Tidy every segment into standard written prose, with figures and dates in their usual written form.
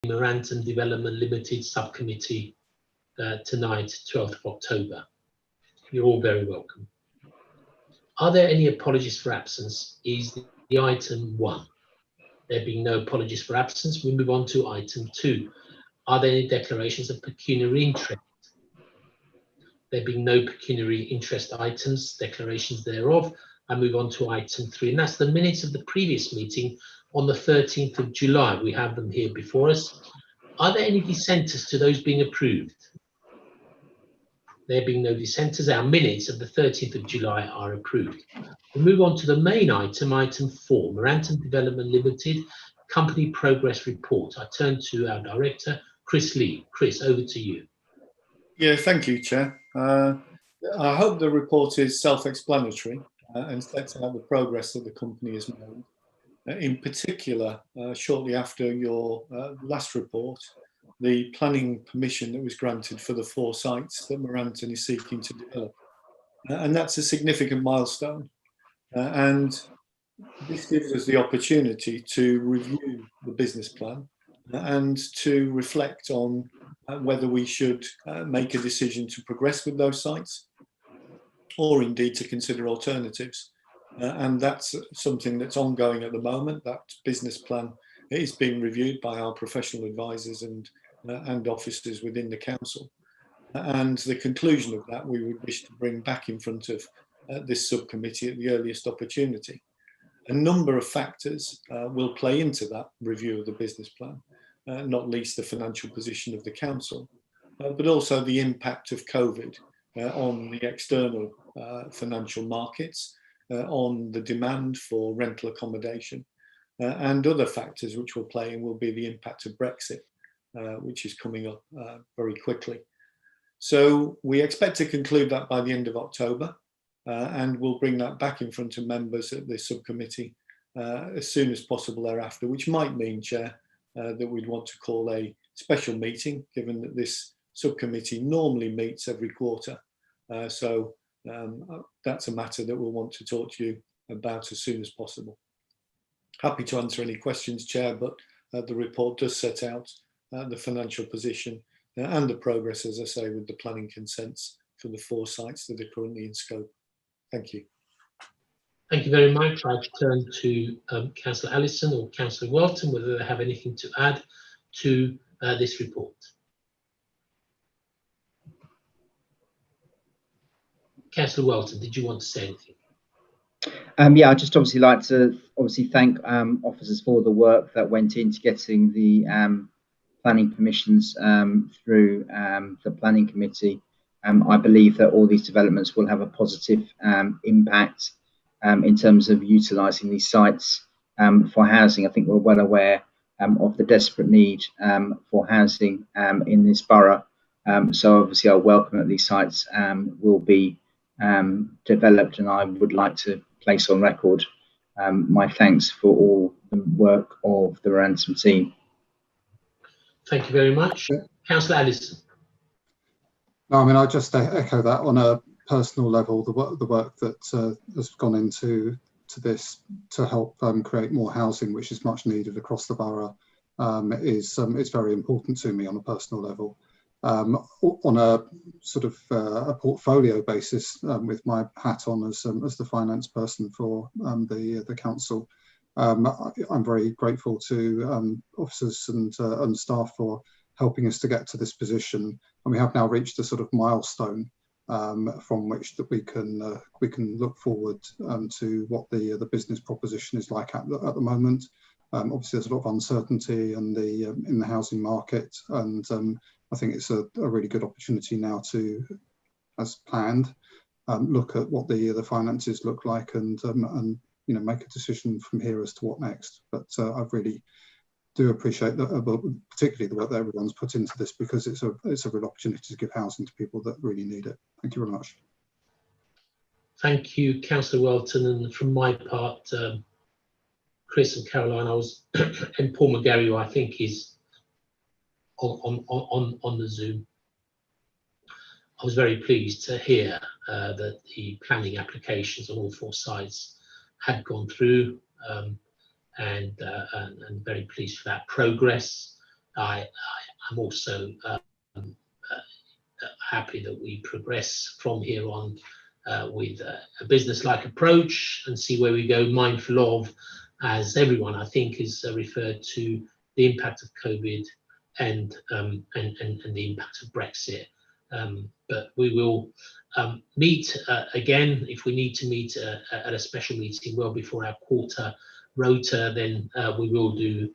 Merantun Development Limited Subcommittee tonight, 12th of October. You're all very welcome. Are there any apologies for absence? Is the item 1. There being no apologies for absence, we move on to item 2. Are there any declarations of pecuniary interest? There being no pecuniary interest items, declarations thereof, I move on to item 3, and that's the minutes of the previous meeting on the 13th of July. We have them here before us. Are there any dissenters to those being approved? There being no dissenters, our minutes of the 13th of July are approved. We move on to the main item, item 4, Merantun Development Limited Company Progress Report. I turn to our director, Chris Lee. Chris, over to you. Yeah, thank you, Chair. I hope the report is self-explanatory and sets out the progress that the company has made. In particular, shortly after your last report, the planning permission that was granted for the 4 sites that Merantun is seeking to develop. And that's a significant milestone. And this gives us the opportunity to review the business plan and to reflect on whether we should make a decision to progress with those sites or indeed to consider alternatives. And that's something that's ongoing at the moment. That business plan is being reviewed by our professional advisors and officers within the council. And the conclusion of that we would wish to bring back in front of this subcommittee at the earliest opportunity. A number of factors will play into that review of the business plan, not least the financial position of the council, but also the impact of COVID on the external financial markets, on the demand for rental accommodation, and other factors which will play in will be the impact of Brexit, which is coming up very quickly. So we expect to conclude that by the end of October, and we'll bring that back in front of members at the subcommittee as soon as possible thereafter, which might mean, Chair, that we'd want to call a special meeting, given that this subcommittee normally meets every quarter. So that's a matter that we'll want to talk to you about as soon as possible. Happy to answer any questions, Chair, but the report does set out the financial position and the progress, as I say, with the planning consents for the 4 sites that are currently in scope. Thank you. Thank you very much. I turn to Councillor Allison or Councillor Welton, whether they have anything to add to this report. Councillor Welton, did you want to say anything? Yeah, I'd just obviously like to thank officers for the work that went into getting the planning permissions through the planning committee. I believe that all these developments will have a positive impact in terms of utilising these sites for housing. I think we're well aware of the desperate need for housing in this borough. So obviously I welcome that these sites will be developed, and I would like to place on record my thanks for all the work of the Merantun team. Thank you very much. Councillor Allison. No, I mean, I just echo that on a personal level. The work that has gone into this to help create more housing, which is much needed across the borough, is very important to me on a personal level. On a sort of a portfolio basis, with my hat on as the finance person for the council, I'm very grateful to officers and staff for helping us to get to this position, and we have now reached a sort of milestone from which that we can look forward to what the business proposition is like at the moment. Obviously, there's a lot of uncertainty in the housing market, and I think it's a really good opportunity now to, as planned, look at what the finances look like and make a decision from here as to what next. But I really do appreciate particularly the work that everyone's put into this, because it's a real opportunity to give housing to people that really need it. Thank you very much. Thank you, Councillor Welton. And from my part, Chris and Caroline, and Paul McGarry, who I think is on the Zoom. I was very pleased to hear that the planning applications on all 4 sites had gone through, and very pleased for that progress. I'm also happy that we progress from here on with a business-like approach and see where we go, mindful of, as everyone I think is referred to, the impact of COVID and the impact of Brexit. But we will meet again if we need to meet at a special meeting well before our quarter rota. Then we will do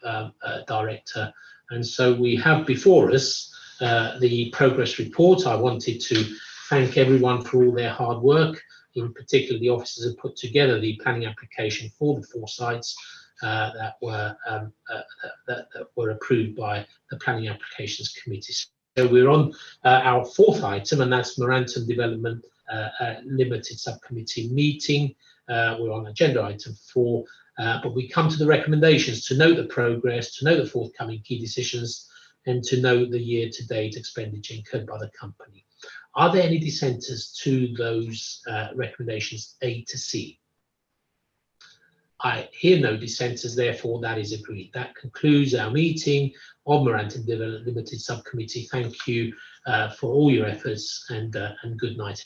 director. And so we have before us the progress report. I wanted to thank everyone for all their hard work. In particular, the officers have put together the planning application for the 4 sites that were approved by the Planning Applications Committee. So we're on our 4th item, and that's Merantun Development Limited Subcommittee meeting. We're on agenda item 4, but we come to the recommendations to note the progress, to note the forthcoming key decisions, and to note the year-to-date expenditure incurred by the company. Are there any dissenters to those recommendations A to C? I hear no dissenters, therefore that is agreed. That concludes our meeting of Merantun Development Limited Subcommittee. Thank you for all your efforts, and good night.